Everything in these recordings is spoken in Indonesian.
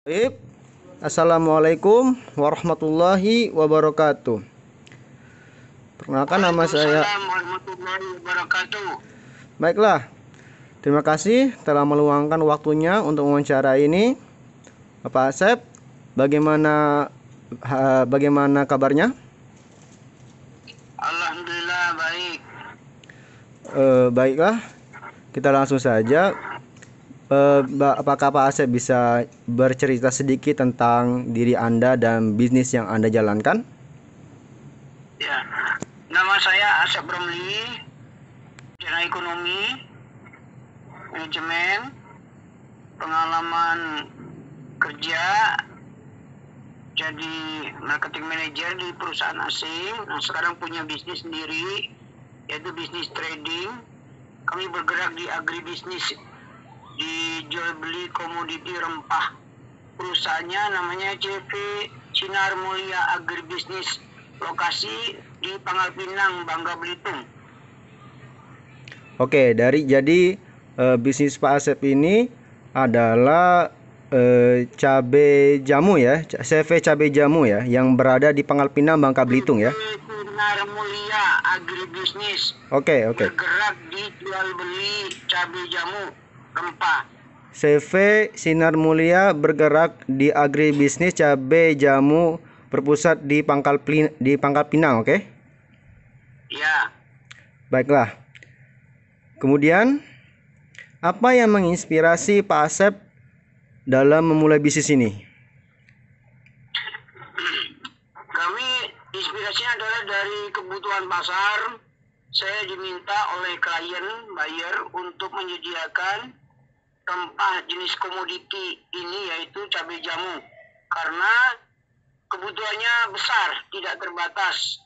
Baik. Assalamualaikum warahmatullahi wabarakatuh. Perkenalkan nama saya. Waalaikumsalam warahmatullahi wabarakatuh. Baiklah. Terima kasih telah meluangkan waktunya untuk wawancara ini. Bapak Asep, bagaimana kabarnya? Alhamdulillah baik. Baiklah. Kita langsung saja. Apakah Pak Asep bisa bercerita sedikit tentang diri Anda dan bisnis yang Anda jalankan? Ya, nama saya Asep Romli, sarjana ekonomi, manajemen, pengalaman kerja jadi marketing manager di perusahaan asing. Nah, sekarang punya bisnis sendiri, yaitu bisnis trading. Kami bergerak di agribisnis, di jual beli komoditi rempah. Perusahaannya namanya CV Sinar Mulia Agribisnis, lokasi di Pangkal Pinang, Bangka Belitung. Oke, bisnis Pak Asep ini adalah cabe jamu ya, CV cabe jamu ya, yang berada di Pangkal Pinang, Bangka Belitung ya. Sinar Mulia Agribisnis. Oke. Bergerak di jual beli cabe jamu rempah. CV Sinar Mulia bergerak di agribisnis cabe jamu berpusat di Pangkal Pinang, oke? Ya. Baiklah. Kemudian, apa yang menginspirasi Pak Asep dalam memulai bisnis ini? Kami inspirasinya adalah dari kebutuhan pasar. Saya diminta oleh klien buyer untuk menyediakan rempah jenis komoditi ini, yaitu cabai jamu, karena kebutuhannya besar, tidak terbatas.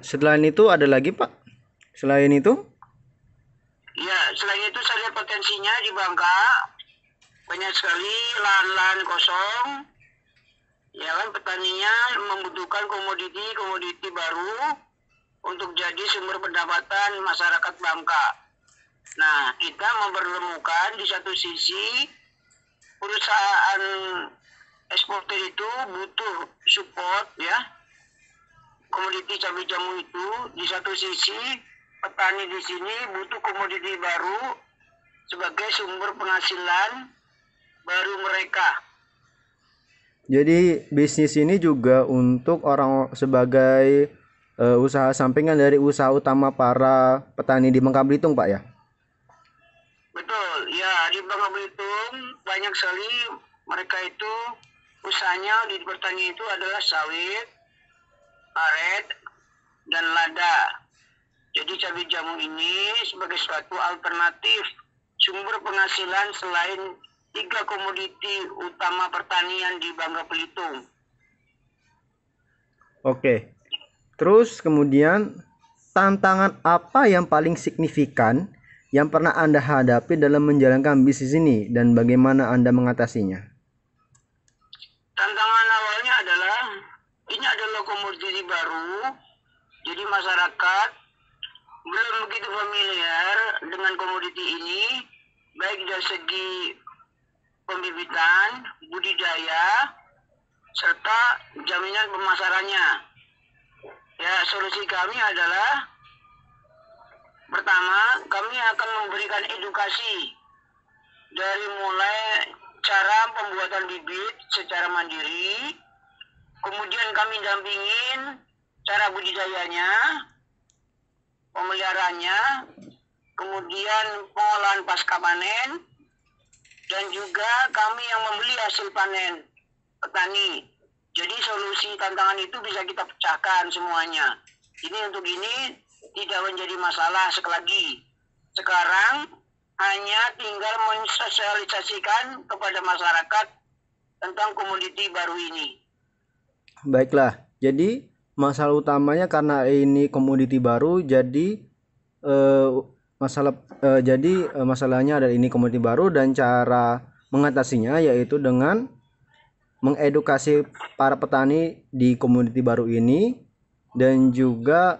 Selain itu ada lagi Pak? Selain itu? Ya, selain itu saya lihat potensinya di Bangka. Banyak sekali lahan-lahan kosong. Ya kan, petaninya membutuhkan komoditi baru untuk jadi sumber pendapatan masyarakat Bangka. Nah, kita mempertemukan di satu sisi perusahaan eksportir itu butuh support ya, komoditi cabai jamu itu. Di satu sisi petani di sini butuh komoditi baru sebagai sumber penghasilan baru mereka. Jadi bisnis ini juga untuk sebagai usaha sampingan dari usaha utama para petani di Bangka Belitung, Pak ya? Betul, ya, di Bangka Belitung banyak sekali mereka itu usahanya di pertanian itu adalah sawit, karet, dan lada. Jadi cabai jamu ini sebagai suatu alternatif sumber penghasilan selain 3 komoditi utama pertanian di Bangka Belitung. Oke. Terus kemudian tantangan apa yang paling signifikan yang pernah Anda hadapi dalam menjalankan bisnis ini dan bagaimana Anda mengatasinya? Tantangan awalnya adalah ini adalah komoditi baru, jadi masyarakat belum begitu familiar dengan komoditi ini, baik dari segi pembibitan, budidaya, serta jaminan pemasarannya. Ya, solusi kami adalah pertama, kami akan memberikan edukasi dari mulai cara pembuatan bibit secara mandiri, kemudian kami dampingin cara budidayanya, pemeliharaannya, kemudian pengolahan pasca panen, dan juga kami yang membeli hasil panen petani. Jadi solusi tantangan itu bisa kita pecahkan semuanya. Untuk ini tidak menjadi masalah sekali lagi. Sekarang hanya tinggal mensosialisasikan kepada masyarakat tentang komoditi baru ini. Baiklah, jadi masalah utamanya karena ini komoditi baru, jadi masalahnya adalah ini komoditi baru dan cara mengatasinya yaitu dengan mengedukasi para petani di komoditi baru ini dan juga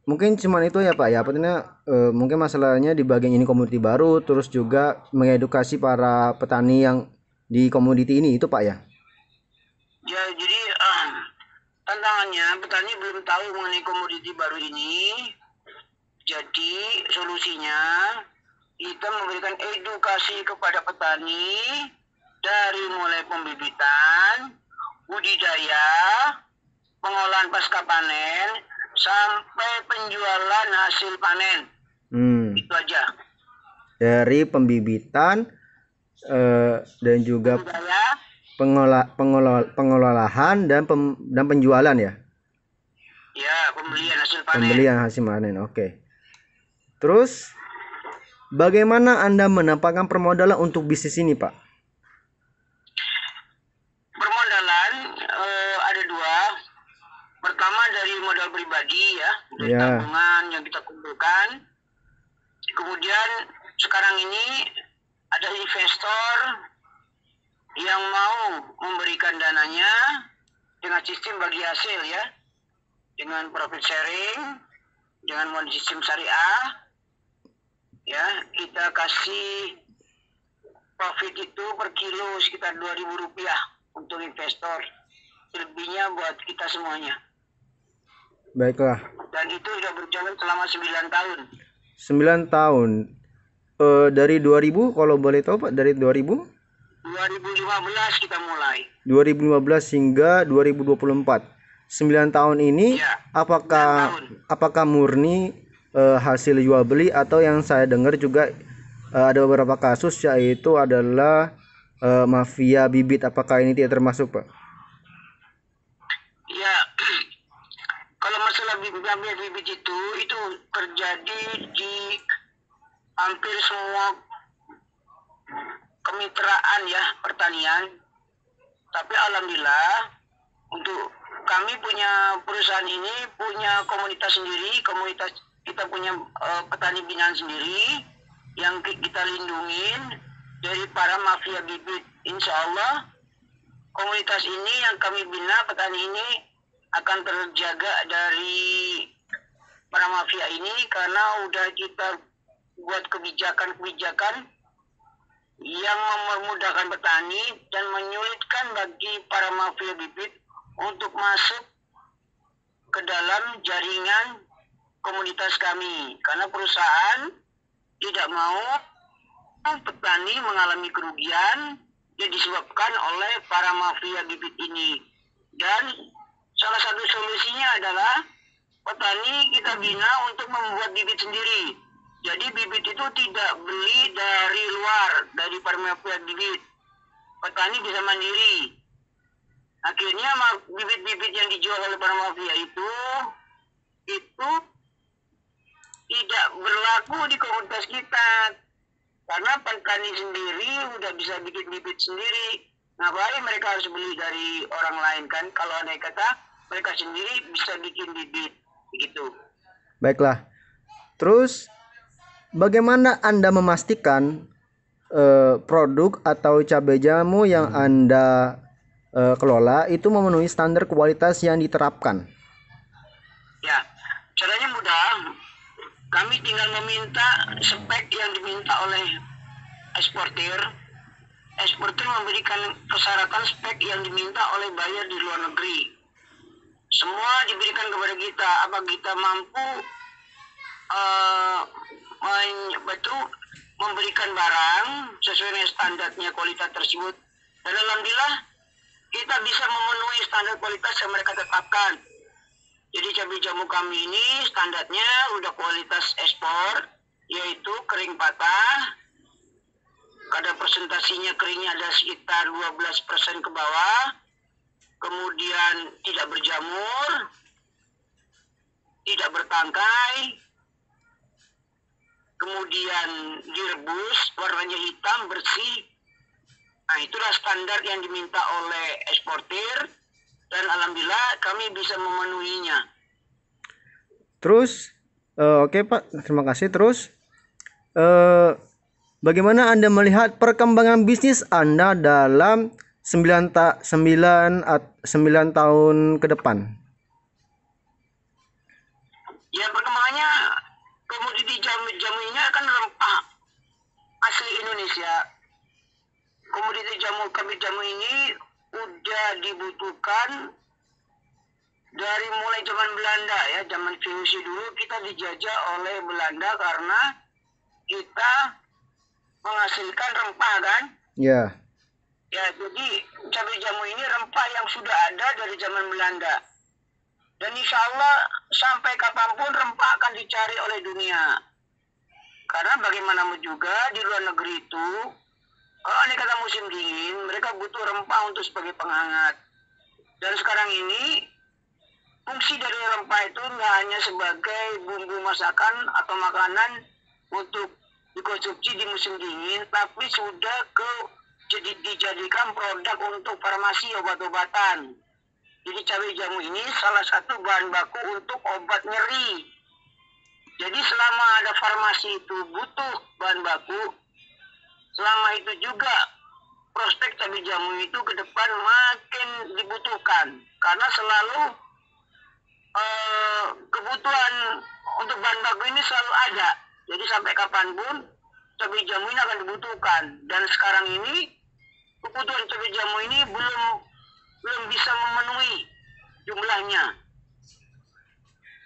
mungkin cuman itu ya Pak ya, artinya mungkin masalahnya di bagian ini komoditi baru, terus juga mengedukasi para petani yang di komoditi ini itu Pak ya. Ya, jadi tantangannya petani belum tahu mengenai komoditi baru ini. Jadi solusinya kita memberikan edukasi kepada petani dari mulai pembibitan, budidaya, pengolahan pasca panen, sampai penjualan hasil panen. Itu aja. Dari pembibitan dan juga Budidaya, pengolahan dan penjualan ya. ya, pembelian hasil panen. Pembelian hasil panen. Oke. Terus bagaimana Anda mendapatkan permodalan untuk bisnis ini, Pak? Permodalan ada dua. Pertama dari modal pribadi ya, dari tabungan yang kita kumpulkan. Kemudian sekarang ini ada investor yang mau memberikan dananya dengan sistem bagi hasil ya, dengan profit sharing, dengan model sistem syariah. Ya, kita kasih profit itu per kilo sekitar Rp2.000 untuk investor. Lebihnya buat kita semuanya. Baiklah. Dan itu sudah berjalan selama 9 tahun. 9 tahun. Dari 2000 kalau boleh tahu Pak, dari 2000? 2015 kita mulai. 2015 hingga 2024. 9 tahun ini ya, apakah murni hasil jual beli atau yang saya dengar juga ada beberapa kasus yaitu adalah mafia bibit, apakah ini tidak termasuk Pak? Ya, kalau masalah mafia bibit itu terjadi di hampir semua kemitraan ya pertanian. Tapi alhamdulillah untuk kami punya perusahaan ini punya komunitas sendiri, kita punya petani binaan sendiri yang kita lindungin dari para mafia bibit. Insya Allah komunitas ini yang kami bina, petani ini akan terjaga dari para mafia ini karena udah kita buat kebijakan-kebijakan yang memudahkan petani dan menyulitkan bagi para mafia bibit untuk masuk ke dalam jaringan komunitas kami, karena perusahaan tidak mau petani mengalami kerugian yang disebabkan oleh para mafia bibit ini. Dan salah satu solusinya adalah petani kita bina untuk membuat bibit sendiri. Jadi bibit itu tidak beli dari luar, dari para mafia bibit. Petani bisa mandiri. Akhirnya bibit-bibit yang dijual oleh para mafia itu tidak berlaku di komunitas kita. Karena petani sendiri udah bisa bikin bibit sendiri. Ngapain mereka harus beli dari orang lain kan? Kalau andai kata mereka sendiri bisa bikin bibit. Begitu. Baiklah. Terus bagaimana Anda memastikan produk atau cabai jamu yang Anda kelola itu memenuhi standar kualitas yang diterapkan? Ya, caranya mudah. Kami tinggal meminta spek yang diminta oleh eksportir. Eksportir memberikan persyaratan spek yang diminta oleh buyer di luar negeri. Semua diberikan kepada kita. Apa kita mampu memberikan barang sesuai dengan standarnya kualitas tersebut. Dan alhamdulillah kita bisa memenuhi standar kualitas yang mereka tetapkan. Jadi cabai jamu kami ini standarnya udah kualitas ekspor, yaitu kering patah. Kadar presentasinya keringnya ada sekitar 12% ke bawah. Kemudian tidak berjamur, tidak bertangkai. Kemudian direbus, warnanya hitam, bersih. Nah, itulah standar yang diminta oleh eksportir. Dan alhamdulillah kami bisa memenuhinya. Terus, oke Pak, terima kasih. Terus, bagaimana Anda melihat perkembangan bisnis Anda dalam 9 tahun ke depan? Ya perkembangannya komoditi jamu ini kan rempah asli Indonesia. Komoditi kabit jamu ini udah dibutuhkan dari mulai zaman Belanda ya, zaman VOC dulu kita dijajah oleh Belanda karena kita menghasilkan rempah kan. Ya. Ya, jadi cabai jamu ini rempah yang sudah ada dari zaman Belanda. Dan insya Allah sampai kapanpun rempah akan dicari oleh dunia. Karena bagaimanapun juga di luar negeri itu, kalau ini kata musim dingin, mereka butuh rempah untuk sebagai penghangat. Dan sekarang ini, fungsi dari rempah itu nggak hanya sebagai bumbu masakan atau makanan untuk dikonsumsi di musim dingin, tapi sudah dijadikan produk untuk farmasi obat-obatan. Jadi cabai jamu ini salah satu bahan baku untuk obat nyeri. Jadi selama ada farmasi itu butuh bahan baku, selama itu juga prospek cabai jamu itu ke depan makin dibutuhkan. Karena selalu kebutuhan untuk bahan baku ini selalu ada. Jadi sampai kapanpun cabai jamu ini akan dibutuhkan. Dan sekarang ini kebutuhan cabai jamu ini belum bisa memenuhi jumlahnya.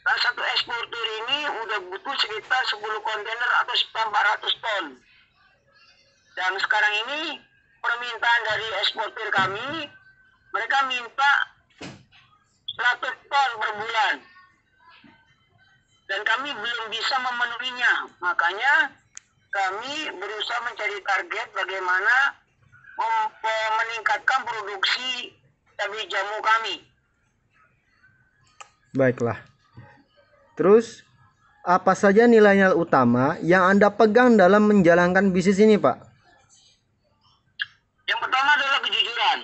Salah satu eksportir ini udah butuh sekitar 10 kontainer atau 400 ton. Dan sekarang ini permintaan dari eksportir kami, mereka minta 100 ton per bulan. Dan kami belum bisa memenuhinya. Makanya kami berusaha mencari target bagaimana meningkatkan produksi cabai jamu kami. Baiklah. Terus, apa saja nilai-nilai utama yang Anda pegang dalam menjalankan bisnis ini, Pak? Yang pertama adalah kejujuran.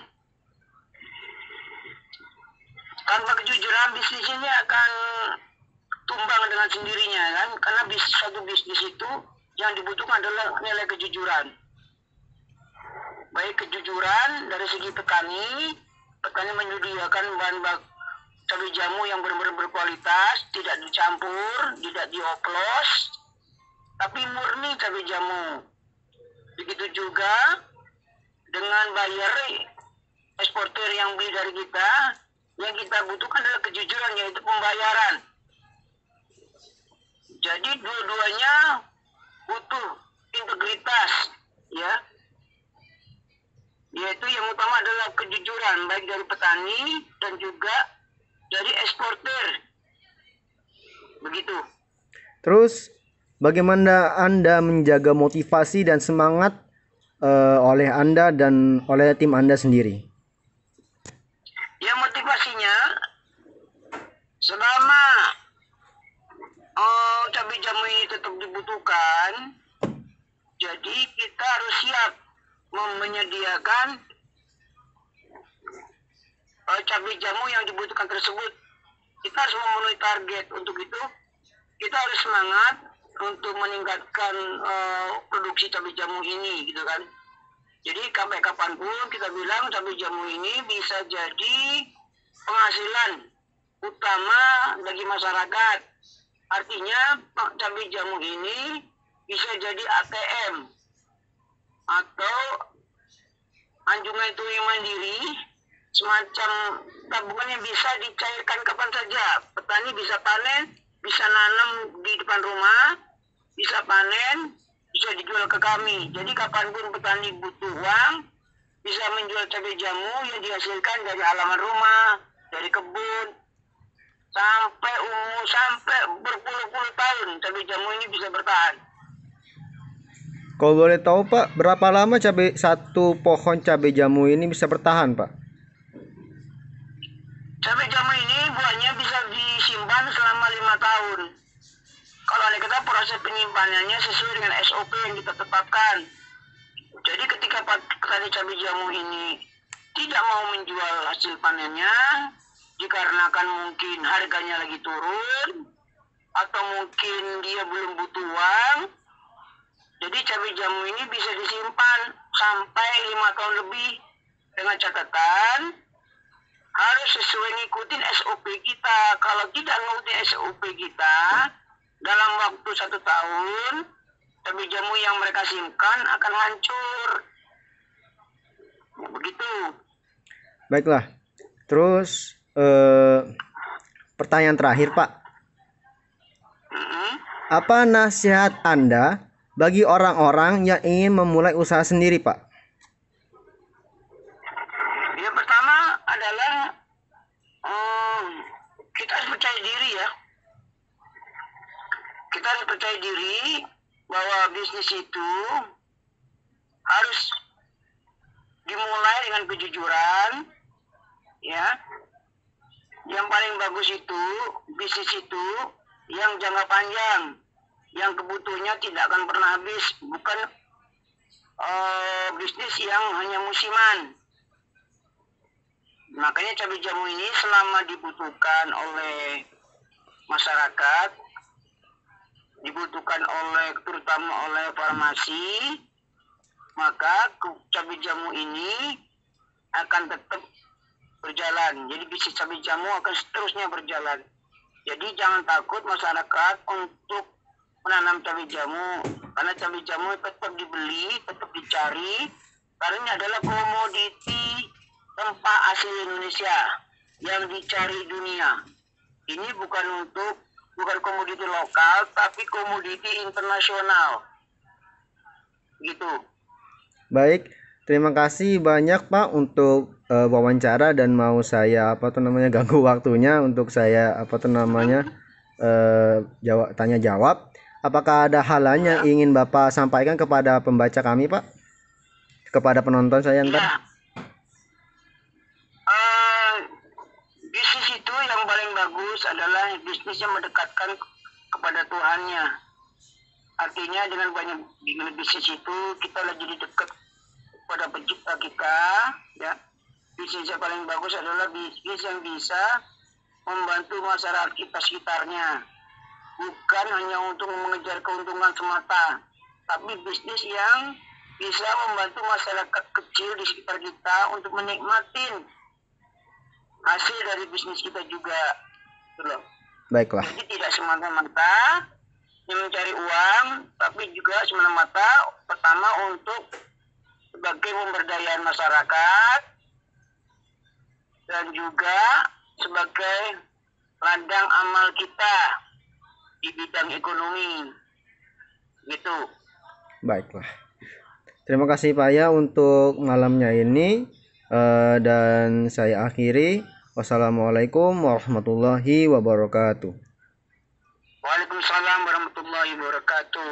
Tanpa kejujuran, bisnis ini akan tumbang dengan sendirinya, kan? Karena suatu bisnis itu yang dibutuhkan adalah nilai kejujuran. Baik kejujuran dari segi petani menyediakan bahan baku cabai jamu yang benar-benar berkualitas, tidak dicampur, tidak dioplos, tapi murni cabai jamu. Begitu juga dengan buyer eksportir yang beli dari kita, yang kita butuhkan adalah kejujuran, yaitu pembayaran. Jadi dua-duanya butuh integritas, ya. Yaitu yang utama adalah kejujuran, baik dari petani dan juga dari eksportir. Begitu. Terus, bagaimana Anda menjaga motivasi dan semangat oleh Anda dan oleh tim Anda sendiri? Ya, motivasinya selama cabai jamu ini tetap dibutuhkan, jadi kita harus siap menyediakan cabai jamu yang dibutuhkan tersebut. Kita harus memenuhi target. Untuk itu kita harus semangat untuk meningkatkan produksi cabai jamu ini, gitu kan. Jadi sampai kapanpun kita bilang cabai jamu ini bisa jadi penghasilan utama bagi masyarakat. Artinya cabai jamu ini bisa jadi ATM atau anjungan tunai mandiri, semacam tabungan yang bisa dicairkan kapan saja. Petani bisa panen, bisa nanam di depan rumah, bisa panen, bisa dijual ke kami. Jadi kapanpun petani butuh uang, bisa menjual cabai jamu yang dihasilkan dari halaman rumah, dari kebun, sampai berpuluh-puluh tahun cabai jamu ini bisa bertahan. Kalau boleh tahu Pak, berapa lama satu pohon cabai jamu ini bisa bertahan Pak? Cabai jamu ini buahnya bisa disimpan selama 5 tahun. Kalau kita proses penyimpanannya sesuai dengan SOP yang kita tetapkan. Jadi ketika petani cabai jamu ini tidak mau menjual hasil panennya, dikarenakan mungkin harganya lagi turun, atau mungkin dia belum butuh uang, jadi cabai jamu ini bisa disimpan sampai 5 tahun lebih, dengan catatan harus sesuai ngikutin SOP kita. Kalau tidak ngikutin SOP kita, dalam waktu 1 tahun, cabai jamu yang mereka simpan akan hancur. Ya, begitu. Baiklah. Terus pertanyaan terakhir, Pak. Apa nasihat Anda bagi orang-orang yang ingin memulai usaha sendiri, Pak? Yang pertama adalah kita harus percaya diri ya. Kita harus percaya diri bahwa bisnis itu harus dimulai dengan kejujuran, ya. Yang paling bagus itu bisnis itu yang jangka panjang, yang kebutuhannya tidak akan pernah habis, bukan bisnis yang hanya musiman. Makanya cabai jamu ini selama dibutuhkan oleh masyarakat, dibutuhkan terutama oleh farmasi, maka cabai jamu ini akan tetap berjalan. Jadi bisnis cabai jamu akan seterusnya berjalan. Jadi jangan takut masyarakat untuk menanam cabai jamu, karena cabai jamu tetap dibeli, tetap dicari, karena ini adalah komoditi rempah asli Indonesia yang dicari dunia. Ini bukan komoditi lokal, tapi komoditi internasional. Gitu. Baik, terima kasih banyak Pak untuk wawancara dan mau saya ganggu waktunya untuk saya tanya jawab. Apakah ada hal lain yang ingin Bapak sampaikan kepada pembaca kami, Pak? Kepada penonton saya ntar? Ya. Bisnis itu yang paling bagus adalah bisnis yang mendekatkan kepada Tuhannya. Artinya dengan bisnis itu kita lagi dekat pada pencipta kita, ya. Bisnis yang paling bagus adalah bisnis yang bisa membantu masyarakat kita sekitarnya, bukan hanya untuk mengejar keuntungan semata, tapi bisnis yang bisa membantu masyarakat kecil di sekitar kita untuk menikmatin hasil dari bisnis kita juga. Betul. Baiklah. Jadi tidak semata-mata mencari uang, tapi juga semata-mata pertama untuk sebagai pemberdayaan masyarakat dan juga sebagai ladang amal kita di bidang ekonomi. Gitu. Baiklah. Terima kasih Pak ya untuk malamnya ini dan saya akhiri. Wassalamualaikum warahmatullahi wabarakatuh. Waalaikumsalam warahmatullahi wabarakatuh.